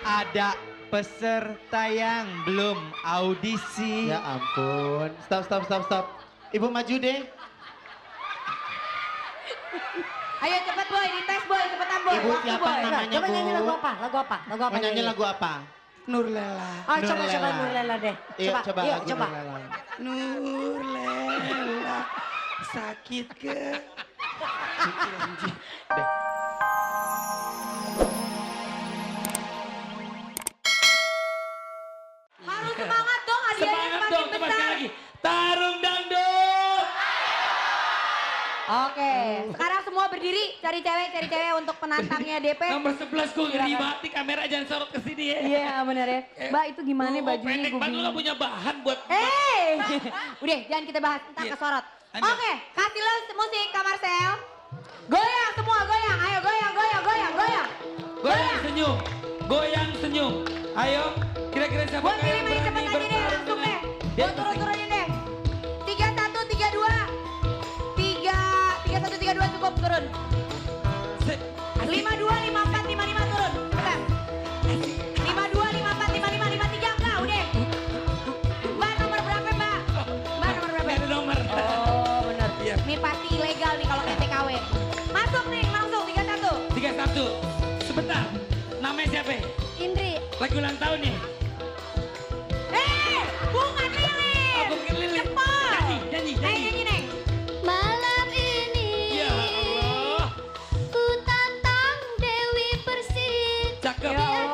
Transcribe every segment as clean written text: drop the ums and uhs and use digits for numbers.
ada peserta yang belum audisi. Ya ampun. Stop. Ibu maju deh. Ayo cepet boy, dites boy, cepetan boy. Ibu Waktu, siapa boy. namanya Coba Bu? nyanyi lagu apa? Mau nyanyi lagu apa? Nurlela. Oh, Nur coba Lela. Nur Lela deh. Iya, coba yuk, lagu coba. Nurlela. Nurlela. Sakit ke? Harus semangat dong, hadiahnya Semangat semakin dong, coba sekali besar. lagi. Tarung dangdut. Oke, sekarang semua berdiri cari cewek untuk penantangnya DP. Nomor 11 gue ngeri Silakan. banget nih, kamera jangan sorot ke sini ya. Iya bener ya. Mbak itu gimana Oh, bajunya pendek gue banget, lu bingung. gak punya bahan buat... Udah jangan kita bahas tentang Iya. kesorot. Lanjut. Oke, kasih lo musik Kamar Sel. Goyang semua, goyang. Ayo goyang. Goyang senyum, goyang senyum. Ayo, kira-kira siapa Gue yang pilih cepet berani aja deh, bertarung langsung deh. dengan... Gue turun-turunin deh. 31, 32. 31, 32 cukup turun. 52, 54, 55 turun. Bentar. 52, 54, 55, 53 enggak udah. Mbak nomor berapa mbak? Mbak nomor berapa? Gak ada nomor. Oh bener. Iya. Ini pasti ilegal nih kalau TKW. Masuk nih langsung 31. 31. Sebentar, namanya siapa? Indri. Lagi ulang tahun nih. Bunga lilin. Oh, Bunga Lilin. Cepet. Nyanyi. Neng, Neng. Malam ini Ya Allah, ku tantang Dewi Persik cakep. Ya Allah,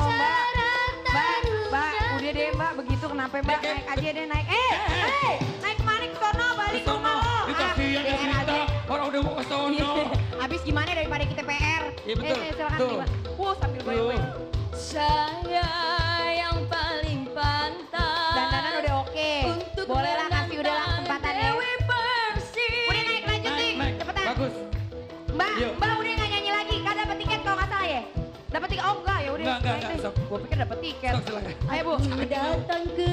Mbak. Mbak, taruh udah deh mbak, begitu kenapa mbak? Naik, Naik aja deh, naik. Naik kemana ke sono, balik ke rumah lo. Itu kasihan ya PR cerita, aja. orang udah mau ke sono. Iya. Habis gimana daripada kita PR? Iya, betul. Silakan Tuh. nih, Mbak. Sambil goyang-goyang. saya yang paling pantas. Dandanan udah oke. Untuk Boleh lah kasih udah lah kesempatan ya. Dewi Persik. Udah naik lanjut nih, Naik. cepetan. Bagus. Mbak, Yuk. Mbak udah nggak nyanyi lagi, kan dapat tiket kalau nggak salah ya? Dapat tiket? Oh enggak ya udah. Enggak, naik deh. sok. Gua pikir dapat tiket. Sok, silakan. Ayo bu. Datang ke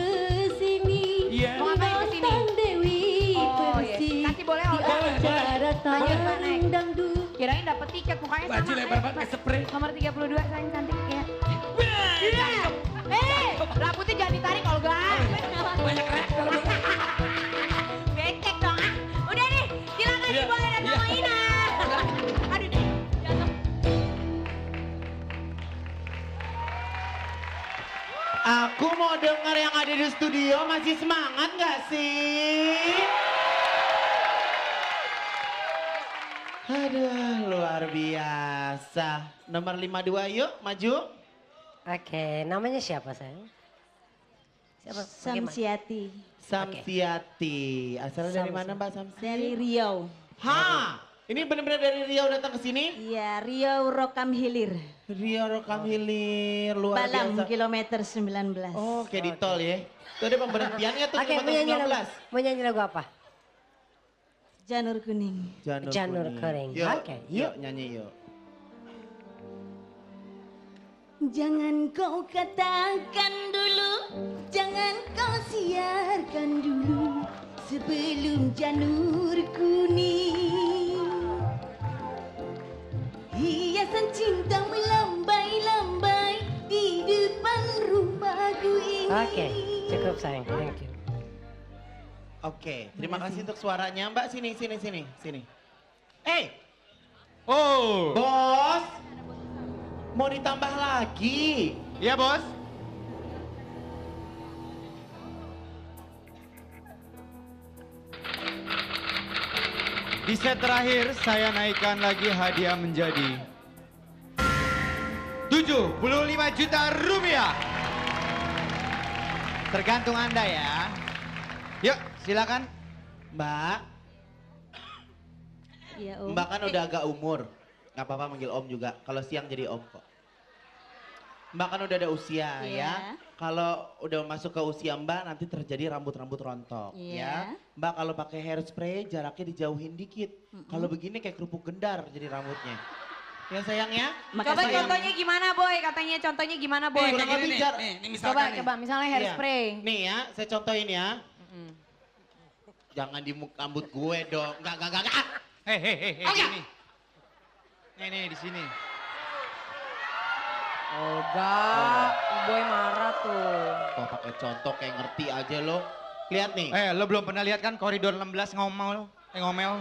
sini. Iya. Mau ngapain ke sini? Menonton Dewi Oh iya. Persik. Kasih boleh Di Olga. acara Lanjut, Mbak, naik. tarung dangdut. Kirain dapat tiket, mukanya sama. Baju lebar Ayo, banget Mbak. kayak spray. Nomor 32 sayang cantik ya. Iya. Rambutnya jangan ditarik Olga. Banyak rek kalau lu. Becek dong ah. Udah nih, silakan Iya, Ibu dan iya. Mama Ina. Aduh deh. Jatuh. Aku mau dengar yang ada di studio masih semangat gak sih? Aduh, luar biasa. Nomor 52 yuk, maju. Oke, namanya siapa sayang? Siapa? Bagaimana? Samsiati Samsiati. Asalnya dari mana Mbak Samsi? dari Riau. Ha, ini benar-benar dari Riau datang ke sini? Iya, Riau Rokam Hilir. Riau Rokam Hilir, luar Balam biasa. kilometer 19. Oh, kayak di tol ya. Itu ada pemberhentiannya tuh Oke, kilometer 19. mau nyanyi lagu apa? Janur kuning. Janur kuning. Yuk, Oke, yuk yuk. nyanyi yuk. Jangan kau katakan dulu, jangan kau siarkan dulu sebelum janur kuning. Hiasan cinta melambai-lambai di depan rumahku ini. Oke, cukup sayang. Thank you. Oke, terima kasih untuk suaranya. Mbak sini. Oh. Bos. Mau ditambah lagi. Iya bos. Di set terakhir saya naikkan lagi hadiah menjadi 75 juta rupiah. Tergantung Anda ya. Yuk silakan. Mbak, Iya, Om. Mbak kan udah agak umur. Gak apa-apa manggil Om juga. Kalau siang jadi Om kok. Mbak kan udah ada usia Iya. ya. Kalau udah masuk ke usia Mbak nanti terjadi rambut-rambut rontok Iya. ya. Mbak kalau pakai hairspray jaraknya dijauhin dikit. Kalau begini kayak kerupuk gendar jadi rambutnya. Ya sayang ya. Coba contohnya gimana boy? Katanya contohnya gimana boy? Kurang Nih, lebih nih, jar- nih, Coba misalkan nih. coba misalnya hairspray. Iya. Nih ya, saya contohin ya. Jangan di rambut gue dong. Enggak. Hei, Oke. sini. Nih di sini. Olga, boy marah tuh. Kok pakai contoh kayak ngerti aja lo. Lihat nih. Lo belum pernah lihat kan koridor 16 ngomel? Ngomel.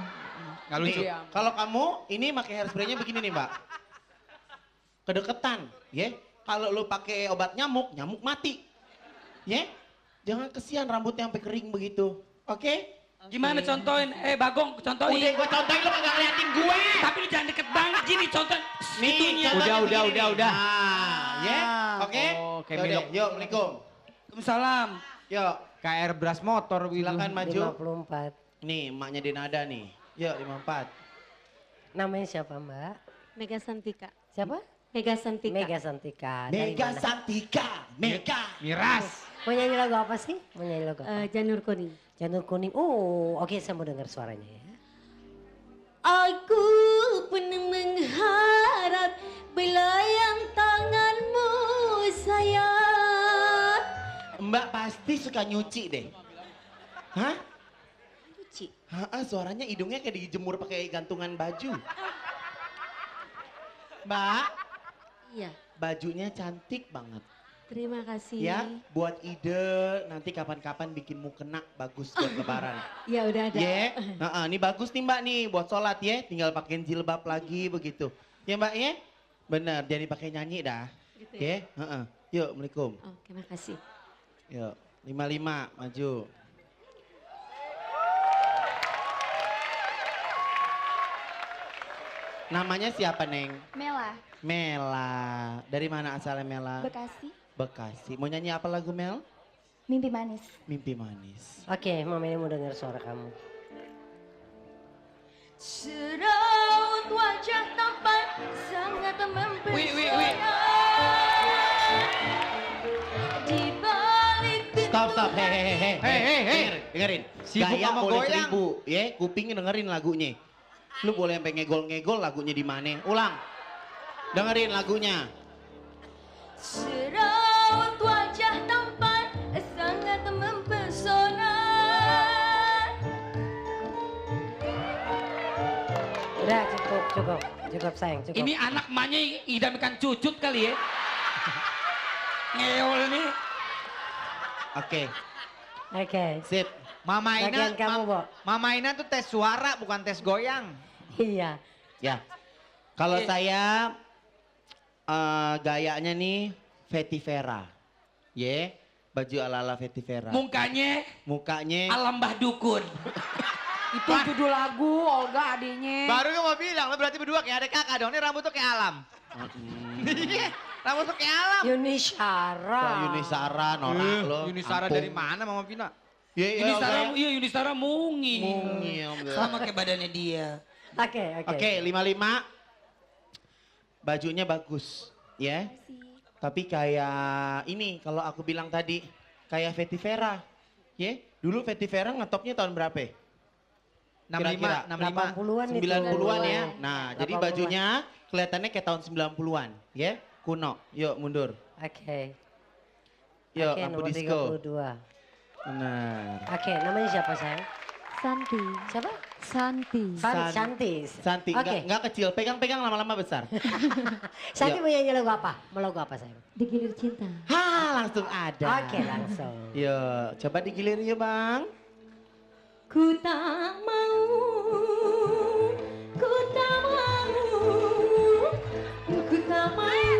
Nggak lucu. Nih, kalau kamu ini pakai hairspray-nya begini nih, Mbak. Kedeketan, ya. Kalau lo pakai obat nyamuk, nyamuk mati. Ya. Jangan kesian rambutnya sampai kering begitu. Oke? Gimana contohin? Bagong, contohin. Udah gue contohin lo kagak ngeliatin gue. Tapi lu jangan deket banget gini contohin. Nih, Itunya. contohnya Udah, begini nih. udah. Nah, ya. Oke? Oke, Yaudah, Milok. yuk, Assalamualaikum. Waalaikumsalam. Yuk, KR beras motor. silakan maju. 54. Nih, emaknya Denada nih. Yuk, 54. Namanya siapa Mbak? Mega Santika. Siapa? Mega Santika. Mega Santika. Dari Mega mana? Santika. Mega. Miras. Mau nyanyi lagu apa sih? Mau nyanyi lagu apa? Janur Kuning. Janur kuning. Oh, oke saya mau dengar suaranya ya. Aku pernah mengharap belayang tanganmu sayang. Mbak pasti suka nyuci deh. Hah? Cuci. Suaranya hidungnya kayak dijemur pakai gantungan baju. Mbak, Iya. bajunya cantik banget. Terima kasih. Ya, buat ide nanti kapan-kapan bikin mukena bagus buat lebaran. Ya udah ada. Ya, ini bagus nih Mbak nih buat sholat ya. Tinggal pakein jilbab lagi begitu. Ya Mbak ya, bener. Jangan dipakai nyanyi dah. Gitu Ya, yuk, Assalamualaikum. Oh, terima kasih. Yuk, 55 maju. Namanya siapa Neng? Mela, Mela. Dari mana asalnya Mela? Bekasi, Bekasi. Mau nyanyi apa lagu Mel? mimpi manis. Mimpi manis. Oke, Mama ini mau dengar suara kamu. Seraut wajah tampan sangat mempesona. Di balik Stop. Hei. Dengerin. Sibuk Gaya sama boleh goyang. 1000, ya. Kuping dengerin lagunya. Lu boleh sampai ngegol-ngegol lagunya di mana? Ulang. Dengerin lagunya. Seraut wajah tampan sangat mempesona. Udah cukup sayang, cukup. Ini anak emaknya idamkan cucut kali ya. Ngeol nih. Oke, Oke. sip. Mama Ina, Bagian kamu, Bo. Mama Ina tuh tes suara bukan tes goyang. Iya. Ya. Kalau saya gayanya nih Vetivera. Ye, baju ala-ala Vetivera. Mukanya Alam Mbah Dukun. Itu judul lagu Olga adiknya. Baru gue mau bilang, lo berarti berdua kayak ada kakak dong. Ini rambut tuh kayak alam. Iya, rambut tuh kayak alam. Yuni Syara. Yuni Sara norak lo. Yuni Sara Ampun. dari mana Mama Vina? Yunisara mungil. Mungil. Sama kayak badannya dia. Oke. Oke, 55. Bajunya bagus, ya. Tapi kayak ini kalau aku bilang tadi kayak Vetivera. Ya, dulu Vetivera ngetopnya tahun berapa? 65, 65. 80-an itu. 90-an ya. Nah, jadi 80-an. bajunya kelihatannya kayak tahun 90-an, ya. Kuno. Yuk mundur. Oke. Yuk, Oke, lampu nomor disco. 32. Benar. Oke, namanya siapa sayang? Santi. Siapa? Santi. Santis. Santi, Oke. enggak kecil. Pegang-pegang lama-lama besar. Santi Yuk. mau nyanyi lagu apa? Mau lagu apa sayang? Digilir cinta. Langsung ada. Oke, langsung. Yuk, coba digilir yuk Bang. Ku tak mau, ku tak mau, ku tak mau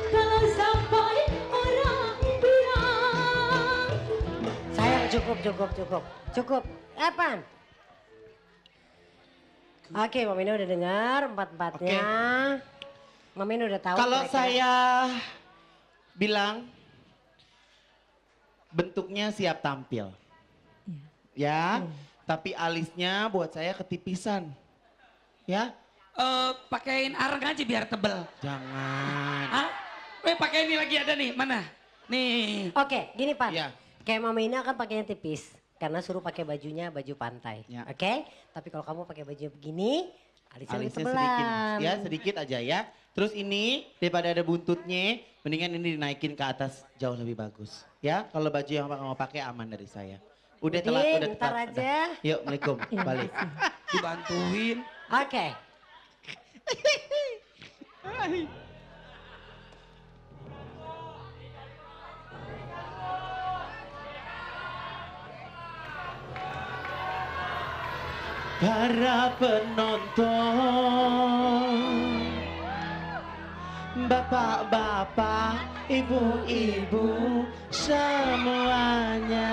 kalau sampai orang bilang. Sayang cukup. Epan. Oke, Mama Ina udah dengar empat-empatnya. Mama Ina udah tahu. Kalau kira-kira. saya bilang bentuknya siap tampil. Ya, tapi alisnya buat saya ketipisan. Ya, Pakein areng aja biar tebel. jangan. Hah? Pakai ini lagi ada nih, mana? Nih. Oke, gini Pan. Iya. Kayak Mama Ina kan pakainya tipis. Karena suruh pakai bajunya baju pantai. Ya. Oke? Tapi kalau kamu pakai baju begini, alisnya lebih Alisnya tebelan. sedikit, ya sedikit aja ya. Terus ini daripada ada buntutnya, mendingan ini dinaikin ke atas jauh lebih bagus. Ya, kalau baju yang mau pakai aman dari saya. Udah Udin, telat, udah ntar telat. aja. Yuk, Assalamualaikum. Balik. Dibantuin. Oke. para penonton, bapak-bapak, ibu-ibu, semuanya.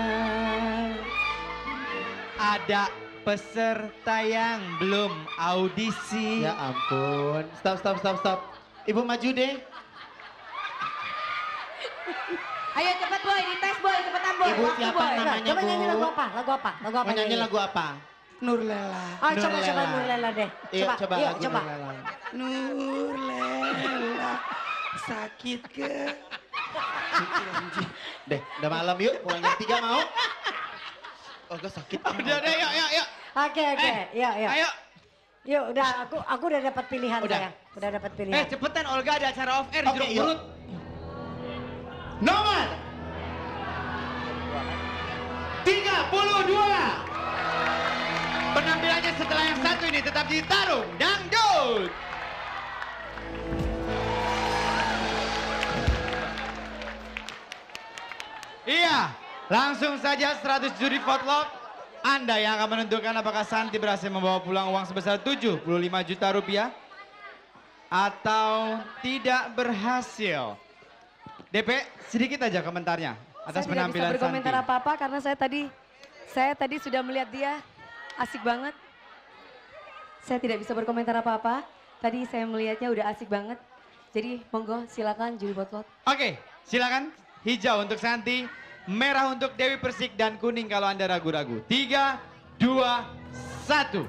Ada peserta yang belum audisi. Ya ampun, stop. Ibu maju deh. Ayo cepet boy, dites boy, cepetan boy. Ibu Waktu, siapa boy. namanya, Coba Bu? nyanyi lagu apa? Lagu apa? Lagu apa? Mau nyanyi lagu apa? Nurlela. Oh, coba Nurlela. Nurlela deh. Iya, coba yuk, lagu coba. Nurlela. Nurlela. Sakit ke? Deh, udah malam yuk, pulang jam 3 mau? Oh, gue sakit. Udah deh, yuk. Oke, yuk. Ayo. Yuk, udah aku udah dapat pilihan Udah. saya. Udah dapat pilihan. Cepetan Olga ada acara off air Oke, jeruk yuk. perut. Nomor 32. Penampilannya setelah yang satu ini tetap di Tarung Dangdut. Iya, langsung saja 100 juri vote Anda yang akan menentukan apakah Santi berhasil membawa pulang uang sebesar 75 juta rupiah atau tidak berhasil. DP, sedikit aja komentarnya atas Saya tidak bisa penampilan berkomentar Santi. apa-apa karena saya tadi sudah melihat dia asik banget. Saya tidak bisa berkomentar apa-apa. Tadi saya melihatnya udah asik banget. Jadi monggo silakan juri vote. Oke, silakan. Hijau untuk Santi, merah untuk Dewi Persik, dan kuning kalau Anda ragu-ragu. 3, 2, 1.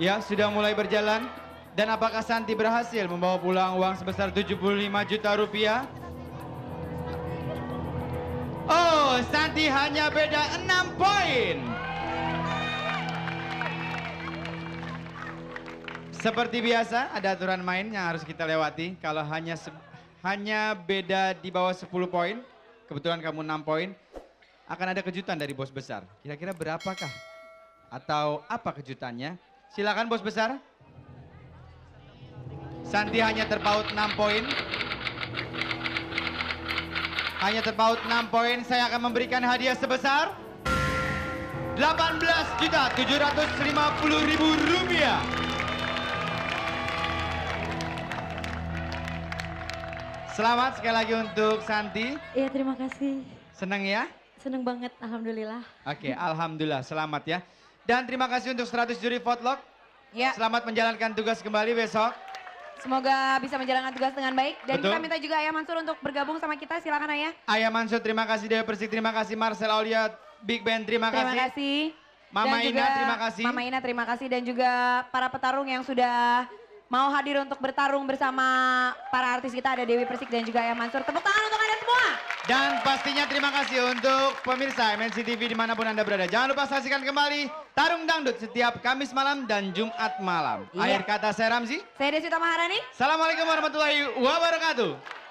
Ya, sudah mulai berjalan. Dan apakah Santi berhasil membawa pulang uang sebesar 75 juta rupiah? Oh, Santi hanya beda 6 poin. Seperti biasa, ada aturan main yang harus kita lewati. Kalau hanya beda di bawah 10 poin, kebetulan kamu 6 poin, akan ada kejutan dari bos besar. Kira-kira berapakah? Atau apa kejutannya? Silakan bos besar. Santi hanya terpaut 6 poin. Hanya terpaut 6 poin, saya akan memberikan hadiah sebesar 18.750.000 rupiah. Selamat sekali lagi untuk Santi. Iya, terima kasih. Senang ya? Seneng banget, alhamdulillah. Oke, alhamdulillah, selamat ya. Dan terima kasih untuk 100 juri vote. Ya, Selamat menjalankan tugas kembali besok. semoga bisa menjalankan tugas dengan baik. Dan Betul. kita minta juga Ayah Mansur untuk bergabung sama kita. Silakan Ayah. Ayah Mansur, terima kasih. Dewi Persik, terima kasih. Marcel Aulia, Big Ben, terima Terima kasih. kasih. Mama Dan Ina, juga terima kasih. Mama Ina, terima kasih. Dan juga para petarung yang sudah mau hadir untuk bertarung bersama para artis kita. Ada Dewi Persik dan juga Ayah Mansur. Tepuk tangan untuk Anda semua. Dan pastinya terima kasih untuk pemirsa MNC TV dimanapun Anda berada. Jangan lupa saksikan kembali Tarung Dangdut setiap Kamis malam dan Jumat malam. Iya. Akhir kata saya Ramzi. Saya Deswita Maharani. Assalamualaikum warahmatullahi wabarakatuh.